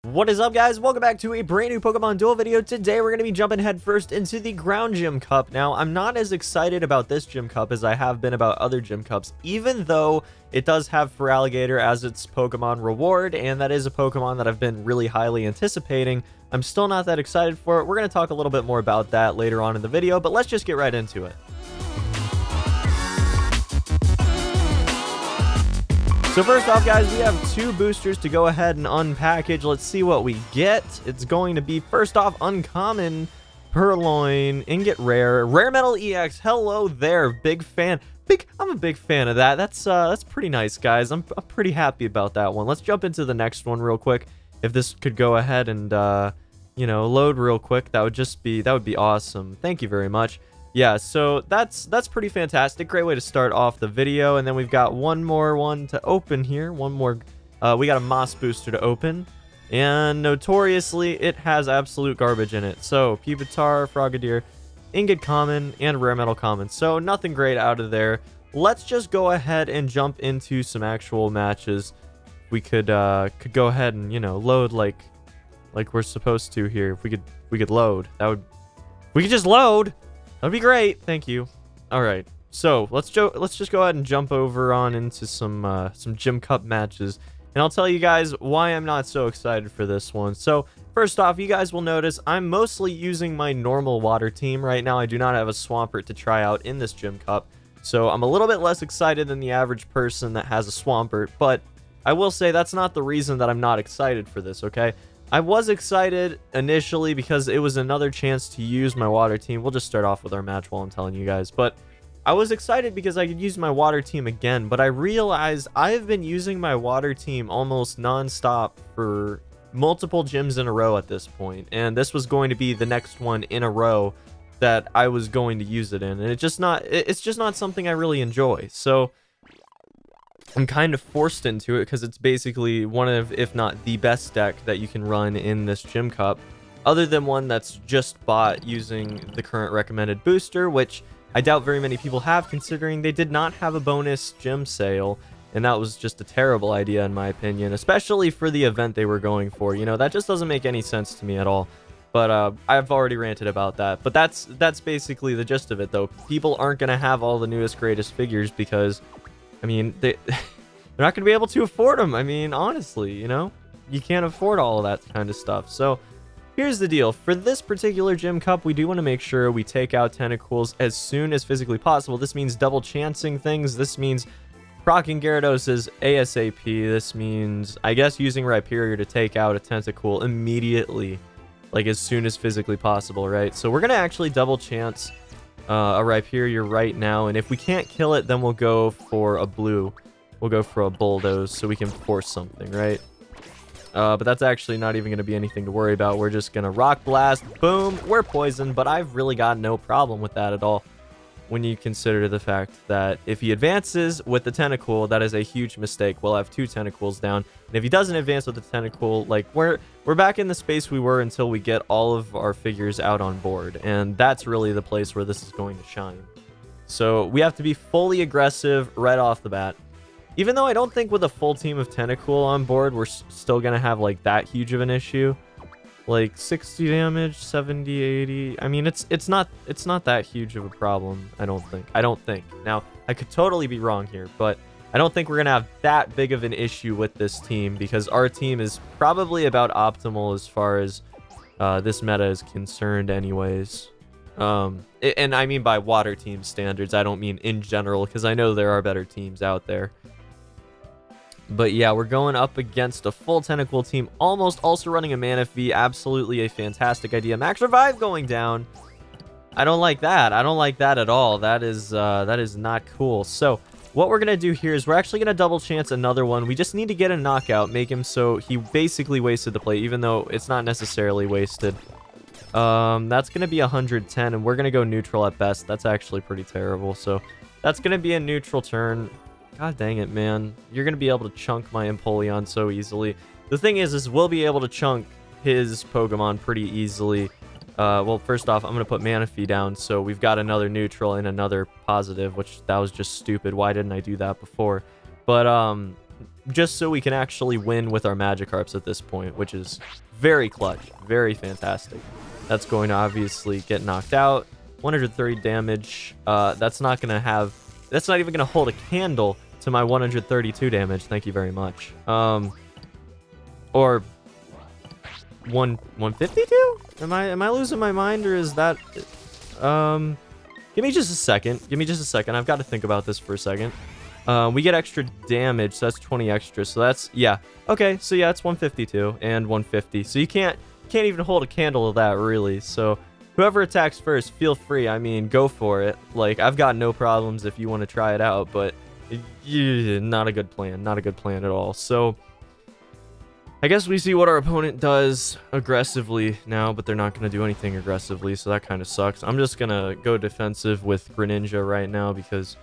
What is up, guys? Welcome back to a brand new Pokemon Duel video. Today we're going to be jumping headfirst into the Ground Gym Cup. Now, I'm not as excited about this Gym Cup as I have been about other Gym Cups, even though it does have Feraligatr as its Pokemon reward, and that is a Pokemon that I've been really highly anticipating. I'm still not that excited for it. We're going to talk a little bit more about that later on in the video, but let's just get right into it. So first off, guys, we have two boosters to go ahead and unpackage. Let's see what we get. It's going to be, first off, Uncommon, Purloin, Ingot Rare, Rare Metal EX. Hello there, big fan. I'm a big fan of that. That's pretty nice, guys. I'm pretty happy about that one. Let's jump into the next one real quick. If this could go ahead and load real quick, that would be awesome. Thank you very much. Yeah, so that's pretty fantastic. Great way to start off the video. And then we've got one more one to open here. One more. We got a Moss booster to open. And notoriously, it has absolute garbage in it. So, Pupitar, Frogadier, Ingot Common, and Rare Metal Common. So, nothing great out of there. Let's just go ahead and jump into some actual matches. We could go ahead and, load like we're supposed to here. If we could load. We could just load. That'd be great. Thank you. All right. So let's just go ahead and jump over on into some Gym Cup matches, and I'll tell you guys why I'm not so excited for this one. So first off, you guys will notice I'm mostly using my normal water team right now. I do not have a Swampert to try out in this Gym Cup, so I'm a little bit less excited than the average person that has a Swampert. But I will say that's not the reason that I'm not excited for this. Okay. I was excited initially because it was another chance to use my water team. We'll just start off with our match while I'm telling you guys. But I was excited because I could use my water team again. But I realized I've been using my water team almost non-stop for multiple gyms in a row at this point. And this was going to be the next one in a row that I was going to use it in. And it's just not something I really enjoy. So I'm kind of forced into it because it's basically one of, if not the best deck that you can run in this Gym Cup, other than one that's just bought using the current recommended booster, which I doubt very many people have, considering they did not have a bonus gym sale, and that was just a terrible idea in my opinion, especially for the event they were going for. That just doesn't make any sense to me at all. But I've already ranted about that. But that's basically the gist of it, though. People aren't going to have all the newest, greatest figures because, I mean, they're not going to be able to afford them. I mean, honestly, you can't afford all of that kind of stuff. So here's the deal. For this particular Gym Cup, we do want to make sure we take out Tentacools as soon as physically possible. This means double chancing things. This means proccing Gyarados ASAP. This means, I guess, using Rhyperior to take out a Tentacool immediately, like as soon as physically possible, right? So we're going to actually double chance a Rhyperior right now, and if we can't kill it, then we'll go for a blue. We'll go for a Bulldoze so we can force something, right? But that's actually not even going to be anything to worry about. We're just going to Rock Blast. Boom. We're poisoned, but I've really got no problem with that at all when you consider the fact that if he advances with the Tentacool, that is a huge mistake. We'll have two Tentacools down. And if he doesn't advance with the Tentacool, like, we're back in the space we were until we get all of our figures out on board. And that's really the place where this is going to shine. So we have to be fully aggressive right off the bat. Even though I don't think with a full team of Tentacool on board, we're still going to have, like, that huge of an issue. Like, 60 damage, 70, 80. I mean, it's not that huge of a problem, I don't think. Now, I could totally be wrong here, but I don't think we're going to have that big of an issue with this team because our team is probably about optimal as far as this meta is concerned anyways. And I mean by water team standards. I don't mean in general because I know there are better teams out there. But yeah, we're going up against a full Tentacool team, almost also running a Manaphy. Absolutely a fantastic idea. Max Revive going down. I don't like that. I don't like that at all. That is not cool. So what we're going to do here is we're actually going to double chance another one. We just need to get a knockout, make him so he basically wasted the play, even though it's not necessarily wasted. That's going to be 110, and we're going to go neutral at best. That's actually pretty terrible. So that's going to be a neutral turn. God dang it, man. You're going to be able to chunk my Empoleon so easily. The thing is we'll be able to chunk his Pokemon pretty easily. Well, first off, I'm going to put Manaphy down, so we've got another neutral and another positive, which that was just stupid. Why didn't I do that before? But just so we can actually win with our Magikarps at this point, which is very clutch, very fantastic. That's going to obviously get knocked out. 130 damage. That's not even going to hold a candle to my 132 damage. Thank you very much. Or 152? Am I losing my mind, or is that give me just a second. I've got to think about this for a second. We get extra damage, so that's 20 extra. So that's, yeah. Okay, so yeah, it's 152 and 150. So you can't even hold a candle to that, really. So whoever attacks first, feel free. I mean, go for it. Like, I've got no problems if you want to try it out, but not a good plan. Not a good plan at all. So I guess we see what our opponent does aggressively now, but they're not going to do anything aggressively, so that kind of sucks. I'm just going to go defensive with Greninja right now because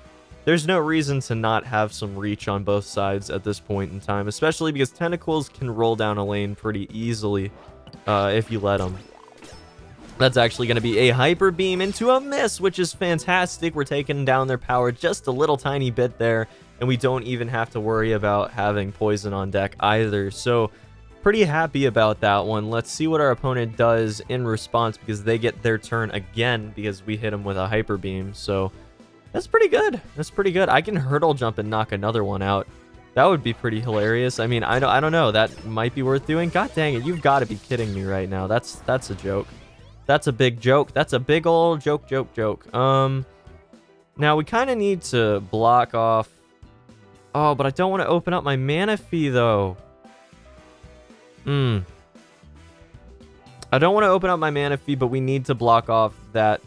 there's no reason to not have some reach on both sides at this point in time, especially because Tentacles can roll down a lane pretty easily if you let them. That's actually going to be a Hyper Beam into a miss, which is fantastic. We're taking down their power just a little tiny bit there, and we don't even have to worry about having Poison on deck either. So pretty happy about that one. Let's see what our opponent does in response, because they get their turn again because we hit them with a Hyper Beam. So that's pretty good. That's pretty good. I can Hurdle Jump and knock another one out. That would be pretty hilarious. I mean, I don't know. That might be worth doing. God dang it. You've got to be kidding me right now. That's a joke. That's a big joke. That's a big old joke. Now we kind of need to block off. Oh, but I don't want to open up my Manaphy, though. I don't want to open up my Manaphy, but we need to block off that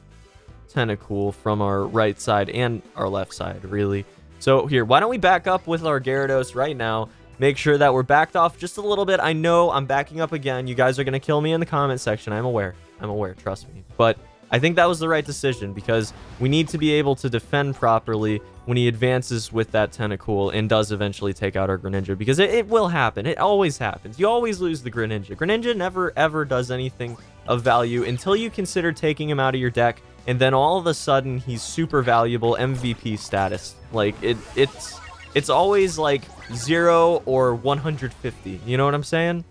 Tentacool from our right side and our left side, really. So here, why don't we back up with our Gyarados right now? Make sure that we're backed off just a little bit. I know I'm backing up again. You guys are going to kill me in the comment section. I'm aware. Trust me. But I think that was the right decision because we need to be able to defend properly when he advances with that Tentacool and does eventually take out our Greninja, because it will happen. It always happens. You always lose the Greninja. Greninja never, ever does anything of value until you consider taking him out of your deck, and then all of a sudden he's super valuable, MVP status. Like, it's always like 0 or 150. You know what I'm saying?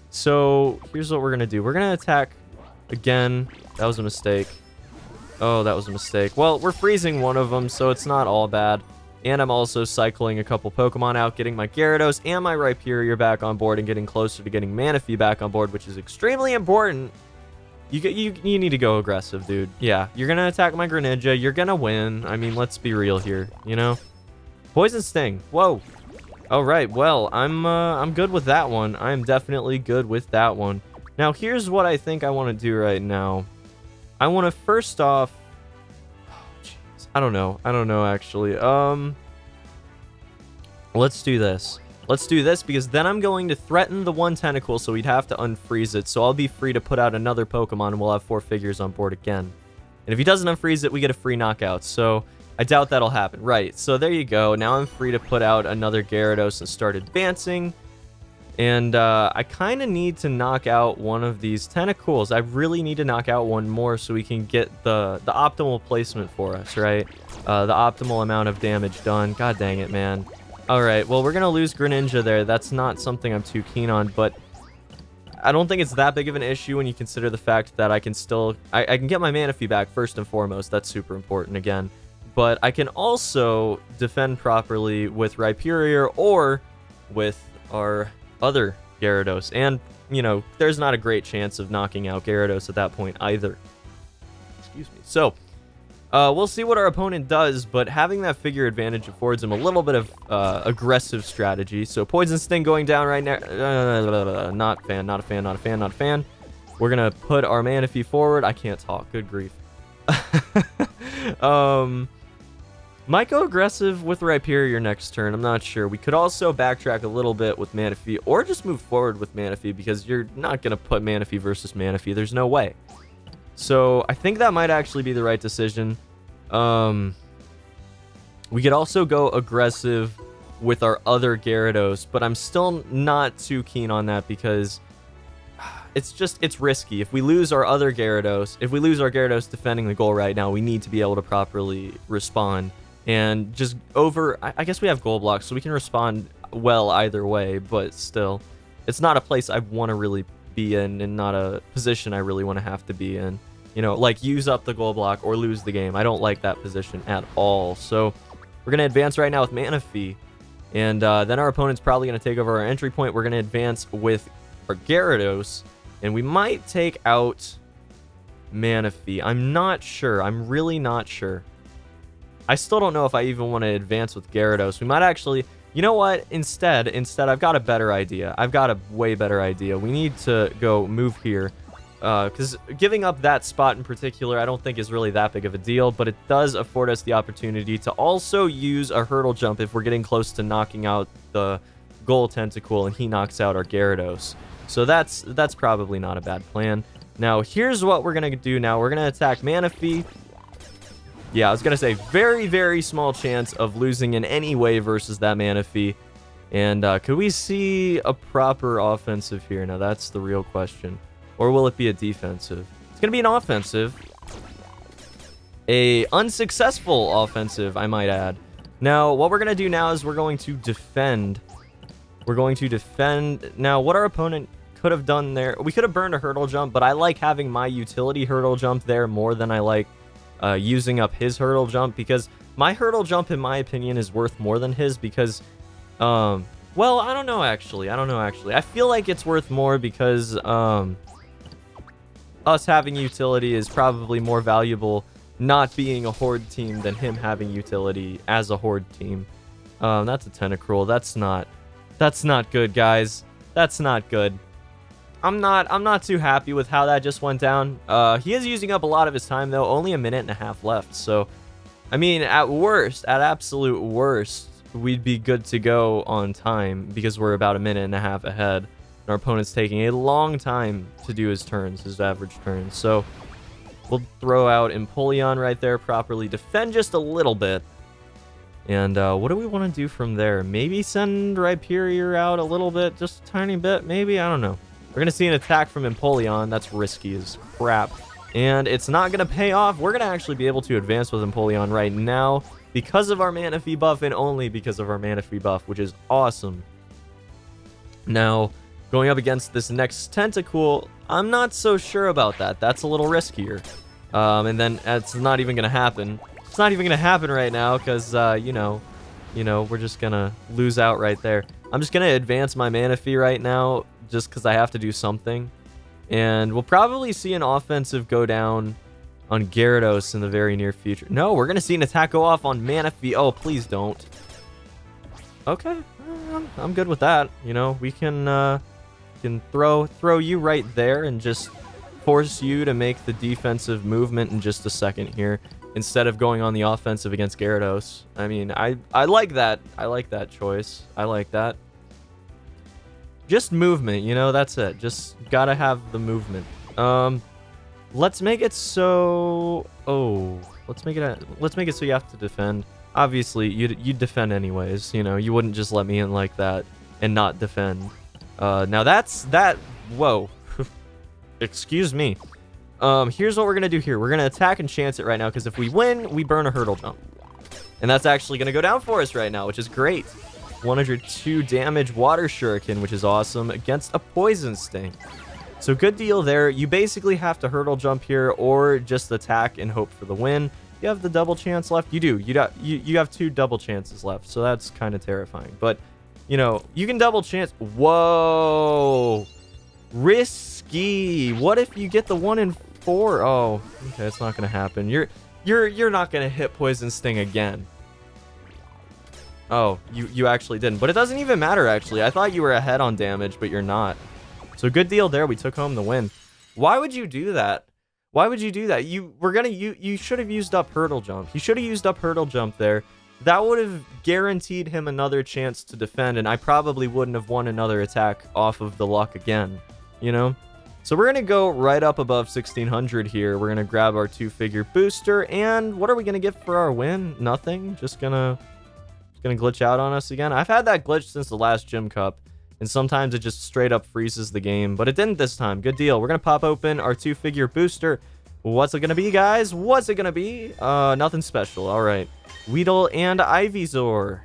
So here's what we're going to do. We're going to attack again. That was a mistake. Oh, that was a mistake. Well, we're freezing one of them, so it's not all bad. And I'm also cycling a couple Pokemon out, getting my Gyarados and my Rhyperior back on board, and getting closer to getting Manaphy back on board, which is extremely important. You need to go aggressive, dude. Yeah, you're going to attack my Greninja. You're going to win. I mean, let's be real here, you know? Poison Sting. Whoa. All right, well, I'm good with that one. I'm definitely good with that one. Now, here's what I think I want to do right now. I want to first off... Oh, jeez. I don't know, actually. Let's do this. Let's do this, because then I'm going to threaten the one Tentacool, so we'd have to unfreeze it. So I'll be free to put out another Pokemon, and we'll have 4 figures on board again. And if he doesn't unfreeze it, we get a free knockout. So I doubt that'll happen. Right, so there you go. Now I'm free to put out another Gyarados and start advancing. And I kind of need to knock out one of these Tentacools. I really need to knock out one more so we can get the optimal placement for us, right? The optimal amount of damage done. God dang it, man. All right, well, we're going to lose Greninja there. That's not something I'm too keen on, but I don't think it's that big of an issue when you consider the fact that I can still... I can get my Manaphy back first and foremost. That's super important again. But I can also defend properly with Rhyperior or with our other Gyarados, and you know, there's not a great chance of knocking out Gyarados at that point either. Excuse me. So we'll see what our opponent does, but having that figure advantage affords him a little bit of aggressive strategy. So Poison Sting going down right now. Not a fan. We're gonna put our Manaphy forward. I can't talk, good grief. Might go aggressive with Rhyperior next turn. I'm not sure. We could also backtrack a little bit with Manaphy, or just move forward with Manaphy, because you're not going to put Manaphy versus Manaphy. There's no way. So I think that might actually be the right decision. We could also go aggressive with our other Gyarados, but I'm still not too keen on that because it's risky. If we lose our other Gyarados, if we lose our Gyarados defending the goal right now, we need to be able to properly respond. And just I guess we have goal blocks, so we can respond well either way, but still, it's not a place I want to really be in, and not a position I really want to have to be in. You know, like use up the goal block or lose the game. I don't like that position at all. So we're going to advance right now with Manaphy. And then our opponent's probably going to take over our entry point. We're going to advance with our Gyarados. And we might take out Manaphy. I'm not sure. I'm really not sure. I still don't know if I even want to advance with Gyarados. We might actually... You know what? Instead, I've got a better idea. I've got a way better idea. We need to go move here. Because giving up that spot in particular, I don't think is really that big of a deal. But it does afford us the opportunity to also use a hurdle jump if we're getting close to knocking out the Goal Tentacool and he knocks out our Gyarados. So that's probably not a bad plan. Now, here's what we're going to do now. We're going to attack Manaphy. Yeah, I was going to say, very, very small chance of losing in any way versus that Manaphy. And could we see a proper offensive here? Now, that's the real question. Or will it be a defensive? It's going to be an offensive. A unsuccessful offensive, I might add. Now, what we're going to do now is we're going to defend. We're going to defend. Now, what our opponent could have done there... We could have burned a hurdle jump, but I like having my utility hurdle jump there more than I like... using up his hurdle jump, because my hurdle jump, in my opinion, is worth more than his, because, well, I don't know, actually. I feel like it's worth more because, us having utility is probably more valuable not being a Horde team than him having utility as a Horde team. That's a Tentacruel. That's not good, guys. That's not good. I'm not too happy with how that just went down. He is using up a lot of his time, though. Only a minute and a half left. So, I mean, at worst, at absolute worst, we'd be good to go on time because we're about a minute and a half ahead. And our opponent's taking a long time to do his turns, his average turns. So, we'll throw out Empoleon right there, properly defend just a little bit. And what do we want to do from there? Maybe send Rhyperior out a little bit, just a tiny bit, maybe? I don't know. We're going to see an attack from Empoleon. That's risky as crap. And it's not going to pay off. We're going to actually be able to advance with Empoleon right now because of our Manaphy buff and only because of our Manaphy buff, which is awesome. Now, going up against this next Tentacool, I'm not so sure about that. That's a little riskier. And then it's not even going to happen. It's not even going to happen right now because, you know, we're just going to lose out right there. I'm just going to advance my Manaphy right now just because I have to do something. And we'll probably see an offensive go down on Gyarados in the very near future. No, we're going to see an attack go off on Manaphy. Oh, please don't. Okay, I'm good with that. You know, we can throw you right there and just force you to make the defensive movement in just a second here instead of going on the offensive against Gyarados. I mean, I like that. I like that choice. I like that. Just movement, you know, that's it. Just gotta have the movement. Let's make it so... Oh, let's make it so you have to defend. Obviously, you'd defend anyways, you know. You wouldn't just let me in like that and not defend. Now that... Whoa. Excuse me. Here's what we're gonna do here. We're gonna attack and chance it right now, because if we win, we burn a hurdle jump. And that's actually gonna go down for us right now, which is great. 102 damage Water Shuriken, which is awesome, against a Poison Sting. So good deal there. You basically have to hurdle jump here or just attack and hope for the win. You have the double chance left. You do. You have 2 double chances left, so that's kind of terrifying. But, you know, you can double chance. Whoa. Risky. What if you get the 1 in 4? Oh, okay, it's not going to happen. You're not going to hit Poison Sting again. Oh, you actually didn't. But it doesn't even matter, actually. I thought you were ahead on damage, but you're not. So good deal there. We took home the win. Why would you do that? Why would you do that? You should have used up Hurdle Jump. You should have used up Hurdle Jump there. That would have guaranteed him another chance to defend, and I probably wouldn't have won another attack off of the luck again, you know? So we're going to go right up above 1600 here. We're going to grab our 2-figure booster, and what are we going to get for our win? Nothing. Just gonna glitch out on us again. I've had that glitch since the last Gym Cup, and sometimes it just straight up freezes the game, but it didn't this time. Good deal. We're gonna pop open our 2-figure booster. What's it gonna be, guys? What's it gonna be? Nothing special. All right, Weedle and Ivysaur.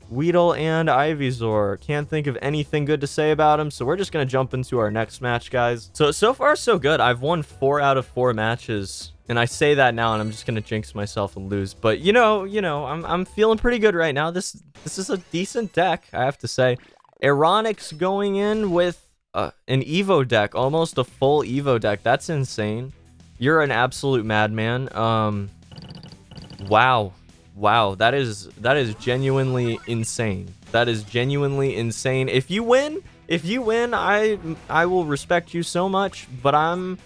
Weedle and Ivysaur. Can't think of anything good to say about him, so we're just going to jump into our next match, guys. So far, so good. I've won 4 out of 4 matches, and I say that now, and I'm just going to jinx myself and lose. But, you know, I'm feeling pretty good right now. This is a decent deck, I have to say. Aeronix going in with an Evo deck, almost a full Evo deck. That's insane. You're an absolute madman. Wow. Wow, that is genuinely insane. That is genuinely insane. If you win, I will respect you so much, but I'm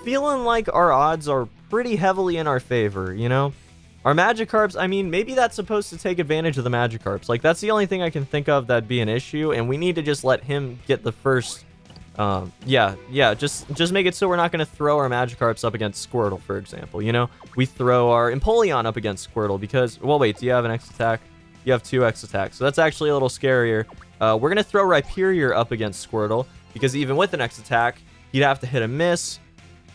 feeling like our odds are pretty heavily in our favor, you know? Our Magikarps, I mean, maybe that's supposed to take advantage of the Magikarps. Like, that's the only thing I can think of that'd be an issue, and we need to just let him get the first... just make it so we're not going to throw our Magikarps up against Squirtle, for example, you know? We throw our Empoleon up against Squirtle because... Well, wait, do you have an X attack? You have 2 X attacks, so that's actually a little scarier. We're going to throw Rhyperior up against Squirtle because even with an X attack, he'd have to hit a miss,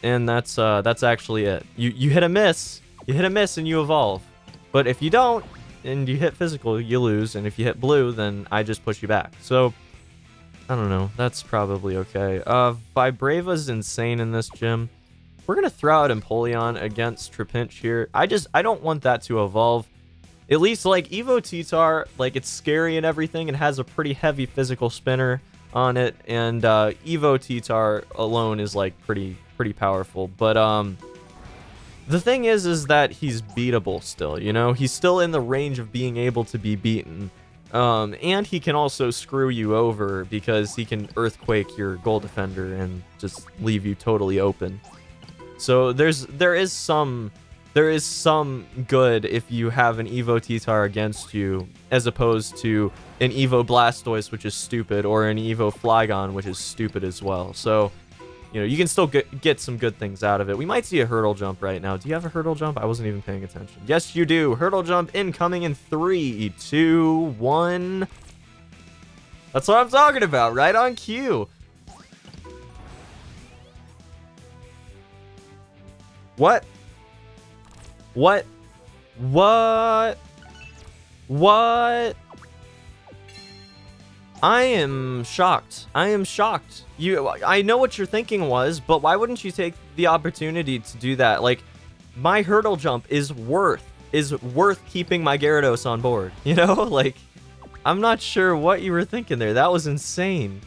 and that's actually it. You hit a miss, and you evolve. But if you don't, and you hit physical, you lose, and if you hit blue, then I just push you back. So... I don't know. That's probably okay. Vibrava's insane in this gym. We're going to throw out Empoleon against Trapinch here. I don't want that to evolve. At least, like, Evo Titar, like, it's scary and everything. It has a pretty heavy physical spinner on it. And Evo Titar alone is, like, pretty powerful. But, the thing is that he's beatable still, you know? He's still in the range of being able to be beaten. And he can also screw you over because he can Earthquake your Gold Defender and just leave you totally open. So there is some good if you have an Evo Titar against you, as opposed to an Evo Blastoise, which is stupid, or an Evo Flygon, which is stupid as well. So, you know, you can still get some good things out of it. We might see a Hurdle Jump right now. Do you have a Hurdle Jump? I wasn't even paying attention. Yes, you do. Hurdle Jump incoming in 3, 2, 1. That's what I'm talking about. Right on cue. What? What? What? What? I am shocked. I am shocked. I know what your thinking was, but why wouldn't you take the opportunity to do that? Like, my Hurdle Jump is worth keeping my Gyarados on board. You know, like, I'm not sure what you were thinking there. That was insane.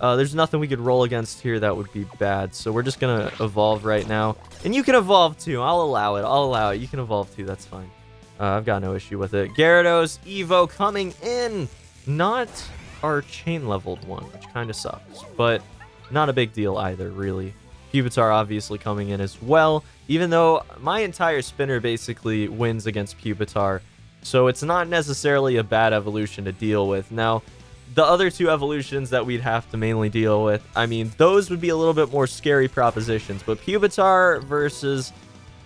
There's nothing we could roll against here that would be bad, so we're just gonna evolve right now. And you can evolve too. I'll allow it. I'll allow it. You can evolve too. That's fine. I've got no issue with it. Gyarados Evo coming in. Not our chain leveled one, which kind of sucks, but not a big deal either, really. Pupitar obviously coming in as well, even though my entire spinner basically wins against Pupitar, so it's not necessarily a bad evolution to deal with. Now, the other 2 evolutions that we'd have to mainly deal with, I mean, those would be a little bit more scary propositions, but Pupitar versus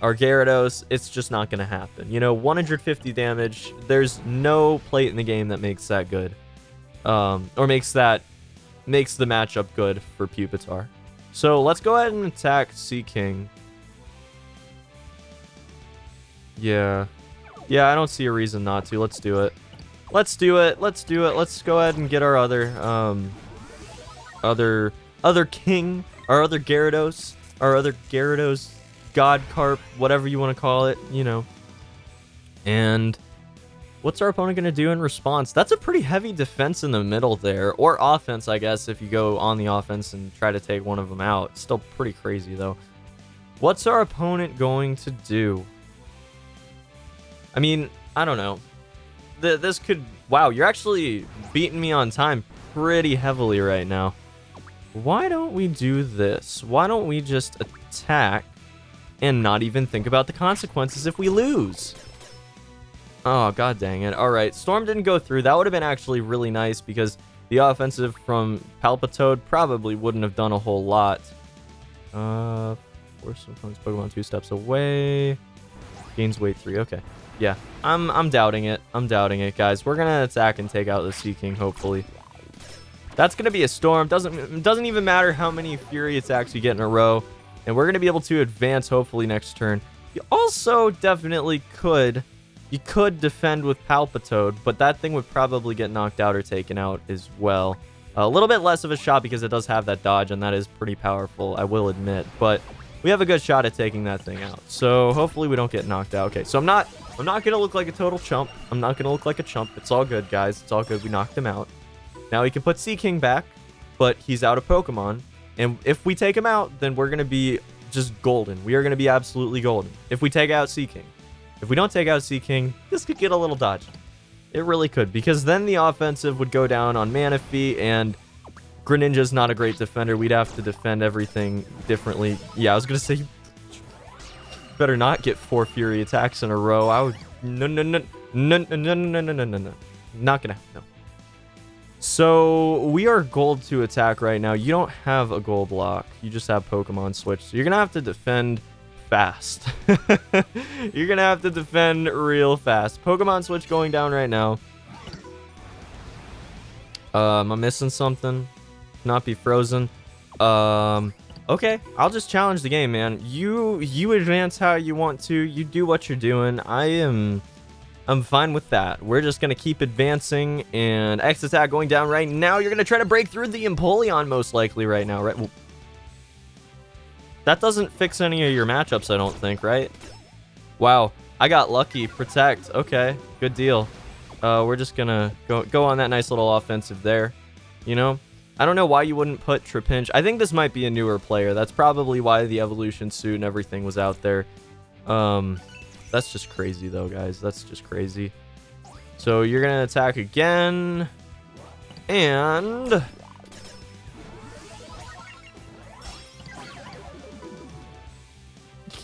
our Gyarados, it's just not going to happen. You know, 150 damage, there's no plate in the game that makes that good. Or makes the matchup good for Pupitar. So let's go ahead and attack Chiken. Yeah, I don't see a reason not to. Let's do it. Let's do it. Let's do it. Let's go ahead and get our other king, our other Gyarados, God Carp, whatever you want to call it, you know. And what's our opponent going to do in response? That's a pretty heavy defense in the middle there. Or offense, I guess, if you go on the offense and try to take one of them out. Still pretty crazy, though. What's our opponent going to do? I mean, I don't know. This could... Wow, you're actually beating me on time pretty heavily right now. Why don't we do this? Why don't we just attack and not even think about the consequences if we lose? Oh, god dang it. Alright, Storm didn't go through. That would have been actually really nice because the offensive from Palpitoad probably wouldn't have done a whole lot. Force opponent's Pokemon 2 steps away. Gains weight 3. Okay. Yeah, I'm doubting it. I'm doubting it, guys. We're gonna attack and take out the Seaking, hopefully. That's gonna be a Storm. Doesn't even matter how many Fury attacks you get in a row. And we're gonna be able to advance, hopefully, next turn. You also definitely could You could defend with Palpitoad, but that thing would probably get knocked out or taken out as well. A little bit less of a shot because it does have that dodge, and that is pretty powerful, I will admit. But we have a good shot at taking that thing out. So hopefully we don't get knocked out. Okay, so I'm not going to look like a total chump. I'm not going to look like a chump. It's all good, guys. It's all good. We knocked him out. Now we can put Chiken back, but he's out of Pokemon. And if we take him out, then we're going to be just golden. We are going to be absolutely golden if we take out Chiken. If we don't take out Chiken, this could get a little dodgy. It really could, because then the offensive would go down on Manaphy, and Greninja's not a great defender. We'd have to defend everything differently. Yeah, I was going to say, you better not get 4 Fury attacks in a row. I would... No. Not going to... No. So, we are gold to attack right now. You don't have a gold lock. You just have Pokemon Switch. So, you're going to have to defend fast. You're gonna have to defend real fast. Pokemon Switch going down right now. Am I missing something? Not be frozen. Okay, I'll just challenge the game, man. You advance how you want to. You do what you're doing. I'm fine with that. We're just gonna keep advancing, and X attack going down right now. You're gonna try to break through the Empoleon most likely right now, right? Well, that doesn't fix any of your matchups, I don't think, right? Wow, I got lucky. Protect. Okay, good deal. We're just gonna go on that nice little offensive there. You know, I don't know why you wouldn't put Trapinch. I think this might be a newer player. That's probably why the evolution suit and everything was out there. That's just crazy, though, guys. That's just crazy. So you're gonna attack again, and...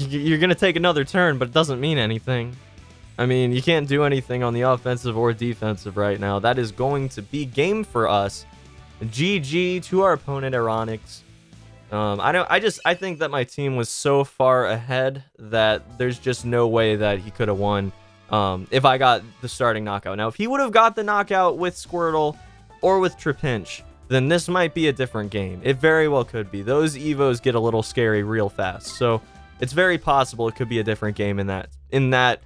you're going to take another turn, but it doesn't mean anything. I mean, you can't do anything on the offensive or defensive right now. That is going to be game for us. GG to our opponent, Aeronix. I think that my team was so far ahead that there's just no way that he could have won if I got the starting knockout. Now, if he would have got the knockout with Squirtle or with Trapinch, then this might be a different game. It very well could be. Those Evos get a little scary real fast. So... it's very possible it could be a different game in that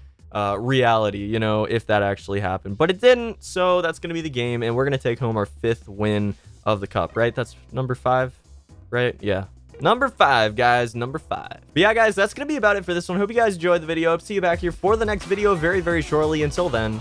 reality, you know, if that actually happened. But it didn't, so that's going to be the game, and we're going to take home our 5th win of the cup, right? That's number 5, right? Yeah. Number 5, guys. Number 5. But yeah, guys, that's going to be about it for this one. Hope you guys enjoyed the video. Hope to see you back here for the next video very, very shortly. Until then...